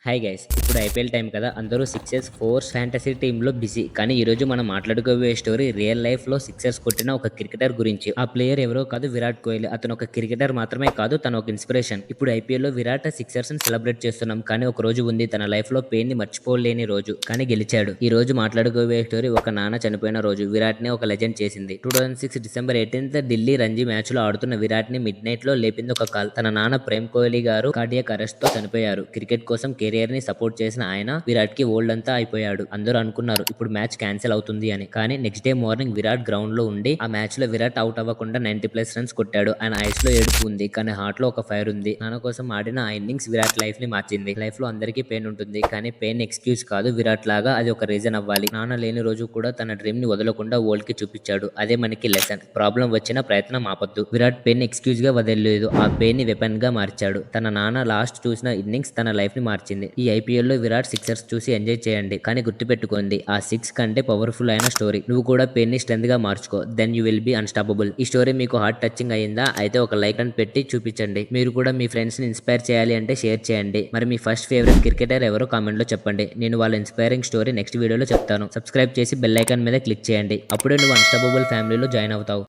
Hi guys, ఇప్పుడు IPL time కదా, అందరూ సిక్సర్స్ ఫోర్స్ ఫ్యాంటసీ టీంలో బిజీ. కానీ ఈ రోజు మనం మాట్లాడుకోబోయే స్టోరీ రియల్ లైఫ్ లో సిక్సర్స్ కొట్టిన ఒక క్రికెటర్ గురించి. ఆ ప్లేయర్ ఎవరో కాదు, విరాట్ కోహ్లీ. అతను ఒక క్రికెటర్ మాత్రమే కాదు, తను ఒక ఇన్స్పిరేషన్. ఇప్పుడు ఐపీఎల్ లో విరాట్ సిక్సర్స్ ని సెలబ్రేట్ చేస్తున్నాం, కానీ ఒక రోజు ఉంది తన లైఫ్ లో పెయిన్ ని మర్చిపోలేని రోజు. కానీ గెలిచాడు. ఈ రోజు మాట్లాడుకోబోయే స్టోరీ ఒక నాన్న చనిపోయిన రోజు. విరాట్ ని ఒక లెజెండ్ చేసింది. 2006 December 18th Delhi Ranji match లో ఆడుతున్న విరాట్ ని మిడ్ నైట్ లో లేపింది ఒక కాల్. తన నాన్న ప్రేమ్ కోహ్లీ గారు కార్డియాక్ అరెస్ట్ తో చనిపోయారు. క్రికెట్ కోసం కెరియర్ ని సపోర్ట్ చేసిన ఆయన విరాట్ కి ఓల్డ్ అంతా అయిపోయాడు. అందరూ అనుకున్నారు ఇప్పుడు మ్యాచ్ క్యాన్సిల్ అవుతుంది అని. కానీ next day morning Virat ground లో ఉండి ఆ మ్యాచ్ లో విరాట్ అవుట్ అవ్వకుండా 90+ రన్స్ కొట్టాడు. ఆయన ఐస్ లో ఏడుపు ఉంది, కానీ హార్ట్ లో ఒక ఫైర్ ఉంది. నాన్న కోసం ఆడిన ఆ ఇన్నింగ్స్ విరాట్ లైఫ్ ని మార్చింది. లైఫ్ లో అందరికీ పెయిన్ ఉంటుంది, కానీ పెయిన్ ఎక్స్క్యూజ్ కాదు. విరాట్ లాగా అది ఒక రీజన్ అవ్వాలి. నాన్న లేని రోజు కూడా తన డ్రీమ్ ని వదలకుండా వరల్డ్ కి చూపించాడు. అదే మనకి లెసన్. ప్రాబ్లం వచ్చిన ప్రయత్నం ఆపొద్దు. విరాట్ పెయిన్ ఎక్స్క్యూజ్ గా వదలలేదు, ఆ పెయిన్ ని వెపన్ గా మార్చాడు. తన నాన్న లాస్ట్ చూసిన ఇన్నింగ్స్ తన లైఫ్ ని మార్చింది. ఈ ఐపీఎల్ లో విరాట్ సిక్సర్స్ చూసి ఎంజాయ్ చేయండి, కానీ గుర్తుపెట్టుకోండి, ఆ సిక్స్ కంటే పవర్ఫుల్ అయిన స్టోరీ. నువ్వు కూడా పెయిన్ ని స్ట్రెంత్ గా మార్చుకో, then you will be unstoppable. ఈ స్టోరీ మీకు హార్ట్ టచింగ్ అయ్యిందా? అయితే ఒక లైక్ అని పెట్టి చూపించండి. మీరు కూడా మీ ఫ్రెండ్స్ ని ఇన్స్పైర్ చేయాలి అంటే షేర్ చేయండి. మరి మీ ఫస్ట్ ఫేవరెట్ క్రికెటర్ ఎవరో కామెంట్ లో చెప్పండి. నేను వాళ్ళ ఇన్స్పైరింగ్ స్టోరీ నెక్స్ట్ వీడియోలో చెప్తాను. సబ్స్క్రైబ్ చేసి బెల్ ఐకాన్ మీద క్లిక్ చేయండి, అప్పుడే నువ్వు అన్స్టాపబుల్ ఫ్యామిలీలో జాయిన్ అవుతావు.